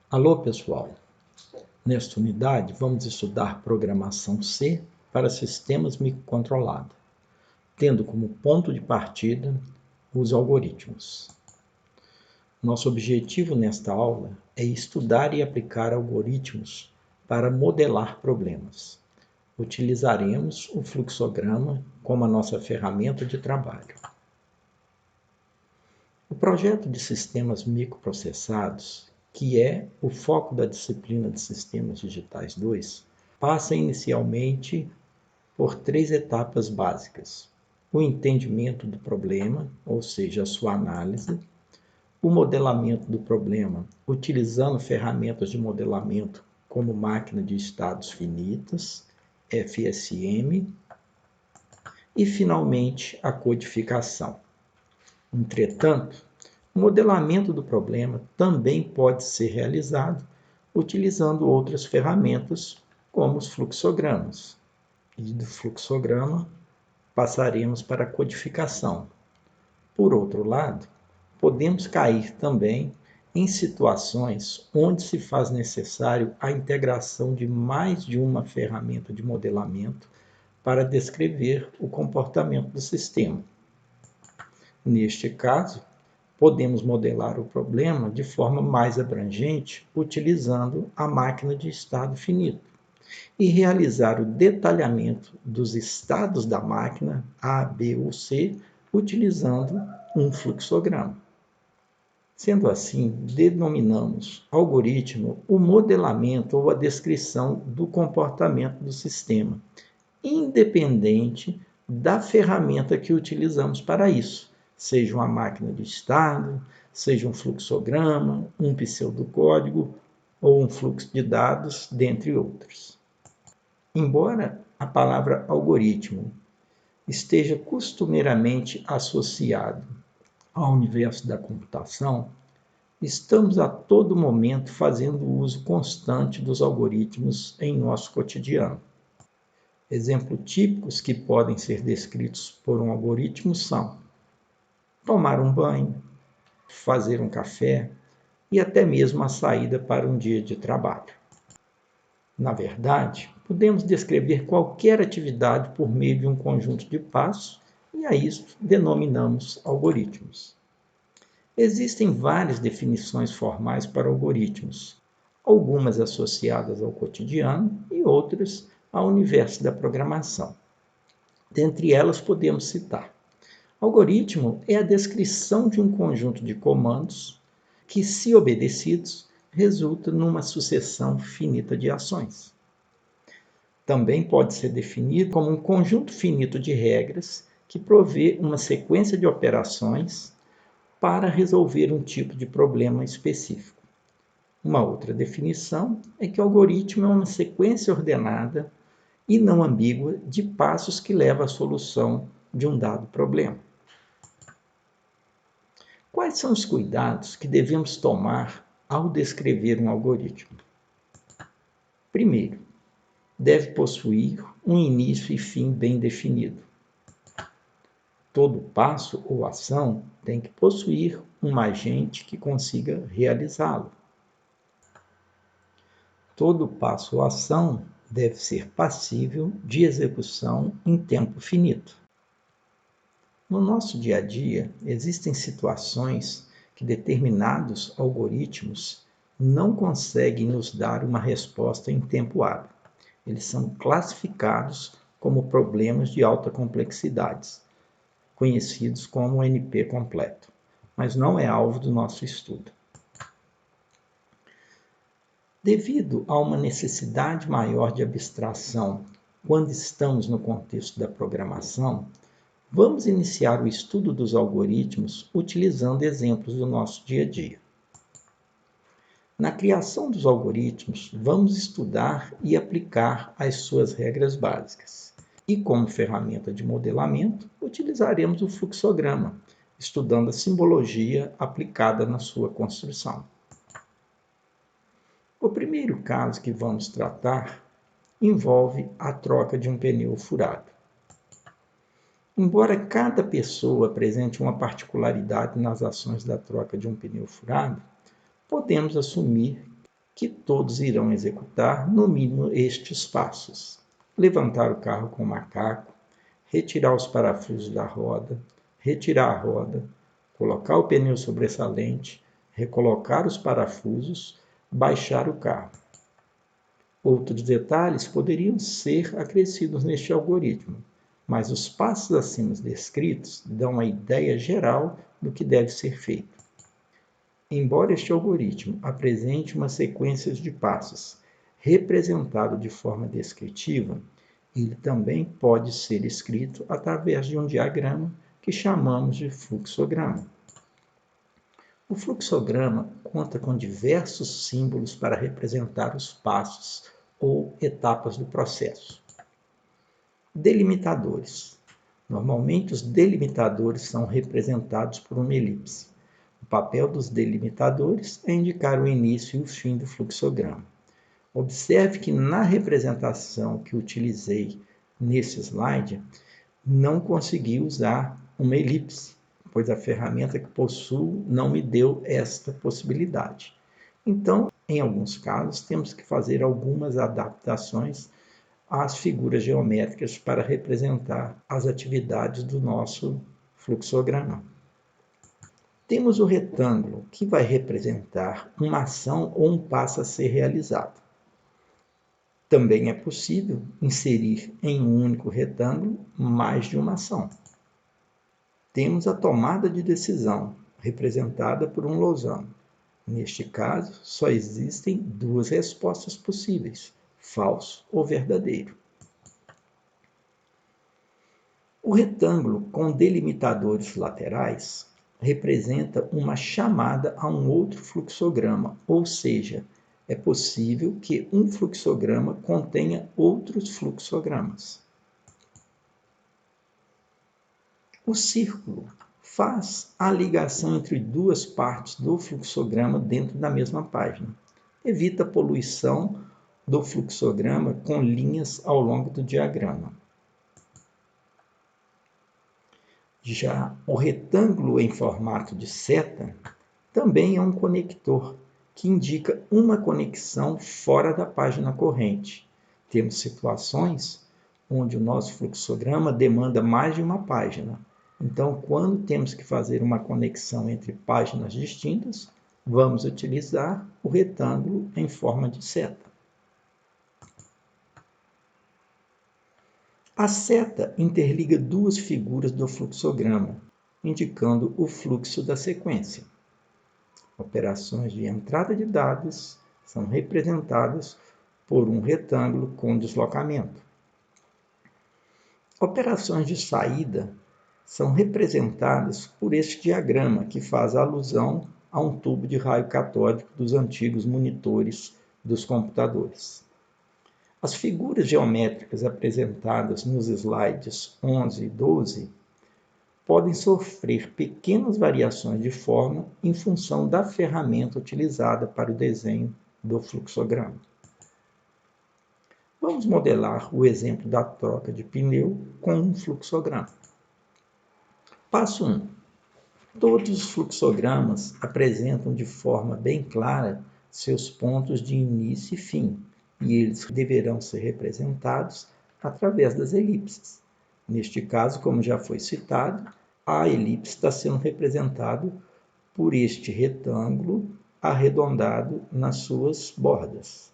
Alô, pessoal! Nesta unidade, vamos estudar programação C para sistemas microcontrolados, tendo como ponto de partida os algoritmos. Nosso objetivo nesta aula é estudar e aplicar algoritmos para modelar problemas. Utilizaremos o fluxograma como a nossa ferramenta de trabalho. O projeto de sistemas microprocessados, que é o foco da disciplina de Sistemas Digitais 2, passa inicialmente por 3 etapas básicas: o entendimento do problema, ou seja, a sua análise, o modelamento do problema, utilizando ferramentas de modelamento como máquina de estados finitas, FSM, e finalmente a codificação. Entretanto, o modelamento do problema também pode ser realizado utilizando outras ferramentas, como os fluxogramas. E do fluxograma passaremos para a codificação. Por outro lado, podemos cair também em situações onde se faz necessário a integração de mais de uma ferramenta de modelamento para descrever o comportamento do sistema. Neste caso, podemos modelar o problema de forma mais abrangente utilizando a máquina de estado finito e realizar o detalhamento dos estados da máquina A, B ou C utilizando um fluxograma. Sendo assim, denominamos algoritmo o modelamento ou a descrição do comportamento do sistema, independente da ferramenta que utilizamos para isso, seja uma máquina de estado, seja um fluxograma, um pseudocódigo ou um fluxo de dados, dentre outros. Embora a palavra algoritmo esteja costumeiramente associado ao universo da computação, estamos a todo momento fazendo uso constante dos algoritmos em nosso cotidiano. Exemplos típicos que podem ser descritos por um algoritmo são tomar um banho, fazer um café e até mesmo a saída para um dia de trabalho. Na verdade, podemos descrever qualquer atividade por meio de um conjunto de passos e a isso denominamos algoritmos. Existem várias definições formais para algoritmos, algumas associadas ao cotidiano e outras ao universo da programação. Dentre elas podemos citar: algoritmo é a descrição de um conjunto de comandos que, se obedecidos, resulta numa sucessão finita de ações. Também pode ser definido como um conjunto finito de regras que provê uma sequência de operações para resolver um tipo de problema específico. Uma outra definição é que o algoritmo é uma sequência ordenada e não ambígua de passos que leva à solução de um dado problema. Quais são os cuidados que devemos tomar ao descrever um algoritmo? Primeiro, deve possuir um início e fim bem definido. Todo passo ou ação tem que possuir um agente que consiga realizá-lo. Todo passo ou ação deve ser passível de execução em tempo finito. No nosso dia a dia, existem situações que determinados algoritmos não conseguem nos dar uma resposta em tempo hábil. Eles são classificados como problemas de alta complexidade, conhecidos como NP completo, mas não é alvo do nosso estudo. Devido a uma necessidade maior de abstração quando estamos no contexto da programação, vamos iniciar o estudo dos algoritmos utilizando exemplos do nosso dia a dia. Na criação dos algoritmos, vamos estudar e aplicar as suas regras básicas. E como ferramenta de modelamento, utilizaremos o fluxograma, estudando a simbologia aplicada na sua construção. O primeiro caso que vamos tratar envolve a troca de um pneu furado. Embora cada pessoa apresente uma particularidade nas ações da troca de um pneu furado, podemos assumir que todos irão executar no mínimo estes passos: levantar o carro com o macaco, retirar os parafusos da roda, retirar a roda, colocar o pneu sobressalente, recolocar os parafusos, baixar o carro. Outros detalhes poderiam ser acrescidos neste algoritmo, mas os passos acima descritos dão a ideia geral do que deve ser feito. Embora este algoritmo apresente uma sequência de passos representado de forma descritiva, ele também pode ser escrito através de um diagrama que chamamos de fluxograma. O fluxograma conta com diversos símbolos para representar os passos ou etapas do processo. Delimitadores. Normalmente, os delimitadores são representados por uma elipse. O papel dos delimitadores é indicar o início e o fim do fluxograma. Observe que na representação que utilizei nesse slide, não consegui usar uma elipse, pois a ferramenta que possuo não me deu esta possibilidade. Então, em alguns casos, temos que fazer algumas adaptações às figuras geométricas para representar as atividades do nosso fluxograma. Temos o retângulo, que vai representar uma ação ou um passo a ser realizado. Também é possível inserir em um único retângulo mais de uma ação. Temos a tomada de decisão, representada por um losango. Neste caso, só existem duas respostas possíveis: falso ou verdadeiro. O retângulo com delimitadores laterais representa uma chamada a um outro fluxograma, ou seja, é possível que um fluxograma contenha outros fluxogramas. O círculo faz a ligação entre duas partes do fluxograma dentro da mesma página. Evita a poluição do fluxograma com linhas ao longo do diagrama. Já o retângulo em formato de seta também é um conector que indica uma conexão fora da página corrente. Temos situações onde o nosso fluxograma demanda mais de uma página. Então, quando temos que fazer uma conexão entre páginas distintas, vamos utilizar o retângulo em forma de seta. A seta interliga duas figuras do fluxograma, indicando o fluxo da sequência. Operações de entrada de dados são representadas por um retângulo com deslocamento. Operações de saída são representadas por este diagrama, que faz alusão a um tubo de raio catódico dos antigos monitores dos computadores. As figuras geométricas apresentadas nos slides 11 e 12 podem sofrer pequenas variações de forma em função da ferramenta utilizada para o desenho do fluxograma. Vamos modelar o exemplo da troca de pneu com um fluxograma. Passo 1. Todos os fluxogramas apresentam de forma bem clara seus pontos de início e fim, e eles deverão ser representados através das elipses. Neste caso, como já foi citado, a elipse está sendo representada por este retângulo arredondado nas suas bordas.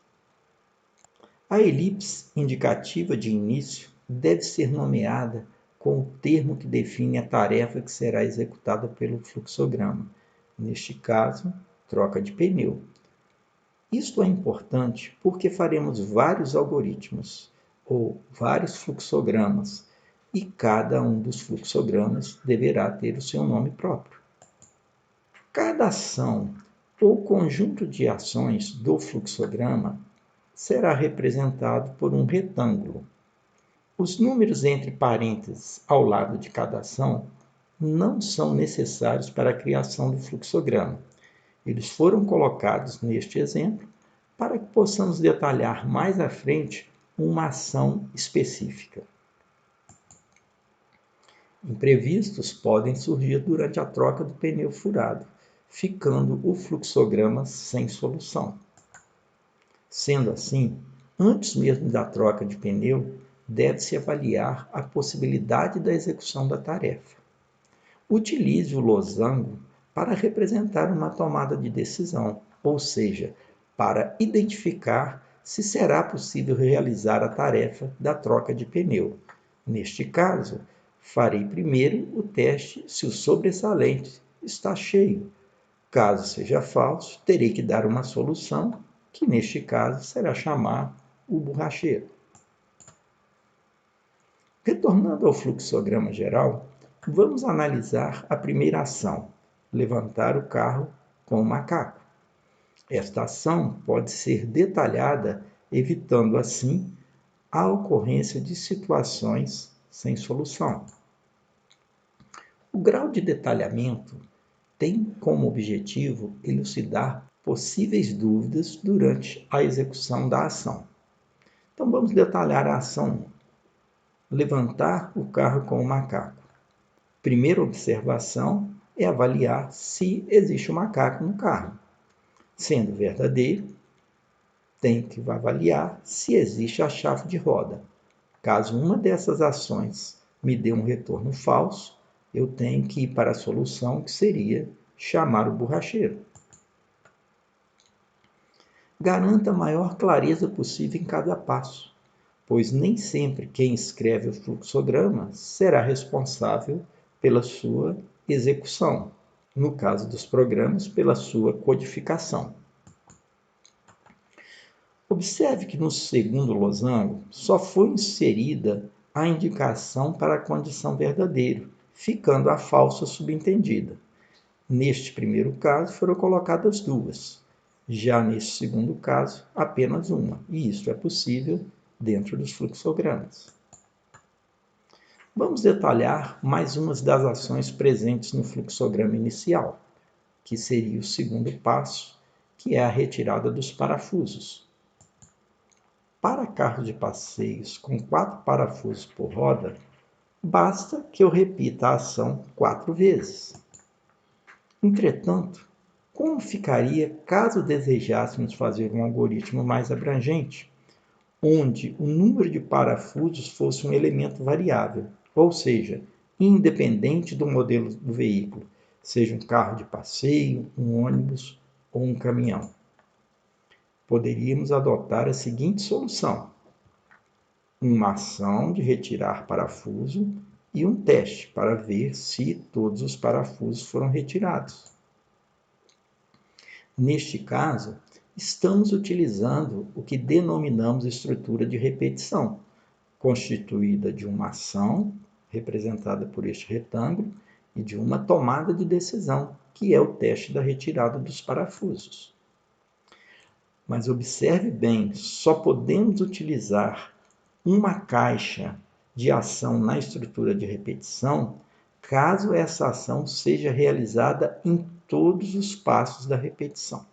A elipse indicativa de início deve ser nomeada com o termo que define a tarefa que será executada pelo fluxograma. Neste caso, troca de pneu. Isto é importante porque faremos vários algoritmos ou vários fluxogramas e cada um dos fluxogramas deverá ter o seu nome próprio. Cada ação ou conjunto de ações do fluxograma será representado por um retângulo. Os números entre parênteses ao lado de cada ação não são necessários para a criação do fluxograma. Eles foram colocados neste exemplo para que possamos detalhar mais à frente uma ação específica. Imprevistos podem surgir durante a troca do pneu furado, ficando o fluxograma sem solução. Sendo assim, antes mesmo da troca de pneu, deve-se avaliar a possibilidade da execução da tarefa. Utilize o losango para representar uma tomada de decisão, ou seja, para identificar se será possível realizar a tarefa da troca de pneu. Neste caso, farei primeiro o teste se o sobressalente está cheio. Caso seja falso, terei que dar uma solução, que neste caso será chamar o borracheiro. Retornando ao fluxograma geral, vamos analisar a primeira ação, levantar o carro com o macaco. Esta ação pode ser detalhada, evitando assim a ocorrência de situações sem solução. O grau de detalhamento tem como objetivo elucidar possíveis dúvidas durante a execução da ação. Então vamos detalhar a ação 1. Levantar o carro com o macaco. Primeira observação é avaliar se existe um macaco no carro. Sendo verdadeiro, tem que avaliar se existe a chave de roda. Caso uma dessas ações me dê um retorno falso, eu tenho que ir para a solução, que seria chamar o borracheiro. Garanta a maior clareza possível em cada passo, pois nem sempre quem escreve o fluxograma será responsável pela sua execução, no caso dos programas, pela sua codificação. Observe que no segundo losango só foi inserida a indicação para a condição verdadeira, ficando a falsa subentendida. Neste primeiro caso foram colocadas duas, já neste segundo caso apenas uma, e isso é possível dentro dos fluxogramas. Vamos detalhar mais umas das ações presentes no fluxograma inicial, que seria o segundo passo, que é a retirada dos parafusos. Para carros de passeios com 4 parafusos por roda, basta que eu repita a ação 4 vezes. Entretanto, como ficaria caso desejássemos fazer um algoritmo mais abrangente, onde o número de parafusos fosse um elemento variável, ou seja, independente do modelo do veículo, seja um carro de passeio, um ônibus ou um caminhão? Poderíamos adotar a seguinte solução: uma ação de retirar parafuso e um teste para ver se todos os parafusos foram retirados. Neste caso, estamos utilizando o que denominamos estrutura de repetição, constituída de uma ação, representada por este retângulo, e de uma tomada de decisão, que é o teste da retirada dos parafusos. Mas observe bem, só podemos utilizar uma caixa de ação na estrutura de repetição caso essa ação seja realizada em todos os passos da repetição.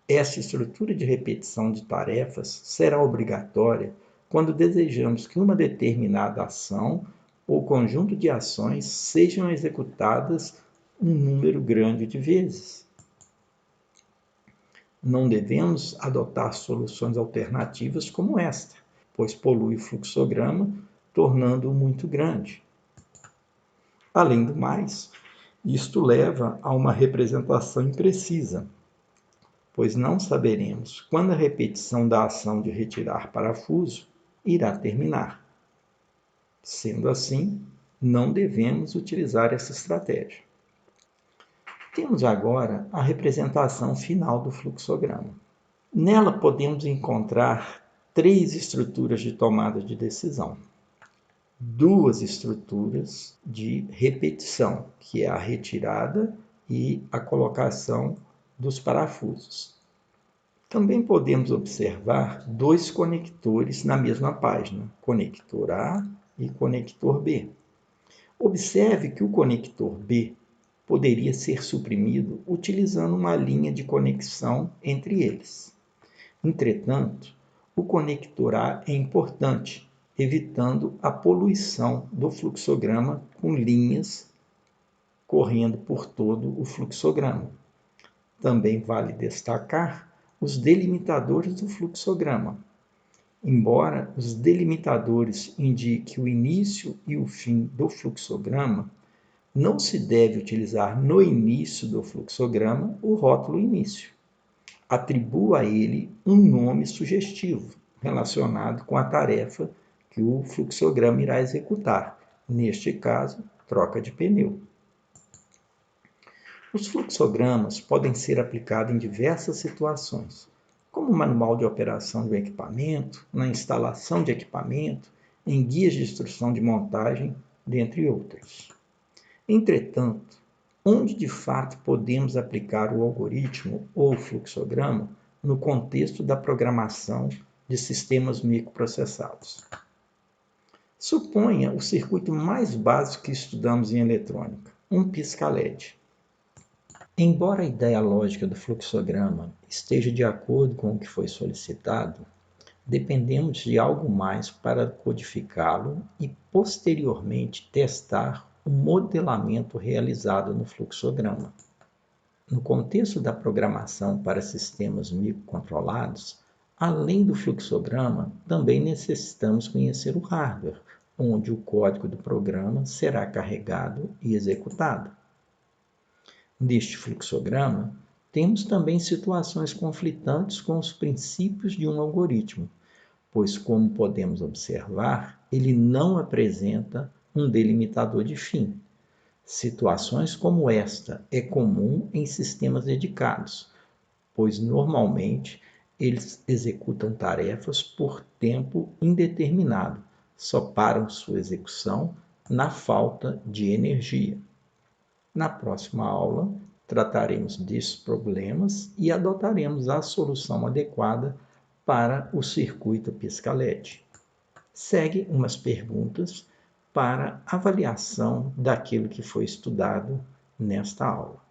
Essa estrutura de repetição de tarefas será obrigatória quando desejamos que uma determinada ação ou conjunto de ações sejam executadas um número grande de vezes. Não devemos adotar soluções alternativas como esta, pois polui o fluxograma, tornando-o muito grande. Além do mais, isto leva a uma representação imprecisa, pois não saberemos quando a repetição da ação de retirar parafuso irá terminar. Sendo assim, não devemos utilizar essa estratégia. Temos agora a representação final do fluxograma. Nela podemos encontrar 3 estruturas de tomada de decisão. 2 estruturas de repetição, que é a retirada e a colocação dos parafusos. Também podemos observar 2 conectores na mesma página, conector A e conector B. Observe que o conector B poderia ser suprimido utilizando uma linha de conexão entre eles. Entretanto, o conector A é importante, evitando a poluição do fluxograma com linhas correndo por todo o fluxograma. Também vale destacar os delimitadores do fluxograma. Embora os delimitadores indiquem o início e o fim do fluxograma, não se deve utilizar no início do fluxograma o rótulo início. Atribua a ele um nome sugestivo relacionado com a tarefa que o fluxograma irá executar, neste caso, troca de pneu. Os fluxogramas podem ser aplicados em diversas situações, como o manual de operação do equipamento, na instalação de equipamento, em guias de instrução de montagem, dentre outros. Entretanto, onde de fato podemos aplicar o algoritmo ou fluxograma no contexto da programação de sistemas microprocessados? Suponha o circuito mais básico que estudamos em eletrônica, um pisca-LED. Embora a ideia lógica do fluxograma esteja de acordo com o que foi solicitado, dependemos de algo mais para codificá-lo e posteriormente testar o modelamento realizado no fluxograma. No contexto da programação para sistemas microcontrolados, além do fluxograma, também necessitamos conhecer o hardware, onde o código do programa será carregado e executado. Neste fluxograma, temos também situações conflitantes com os princípios de um algoritmo, pois, como podemos observar, ele não apresenta um delimitador de fim. Situações como esta é comum em sistemas dedicados, pois normalmente eles executam tarefas por tempo indeterminado, só param sua execução na falta de energia. Na próxima aula, trataremos desses problemas e adotaremos a solução adequada para o circuito pisca-LED. Segue umas perguntas para avaliação daquilo que foi estudado nesta aula.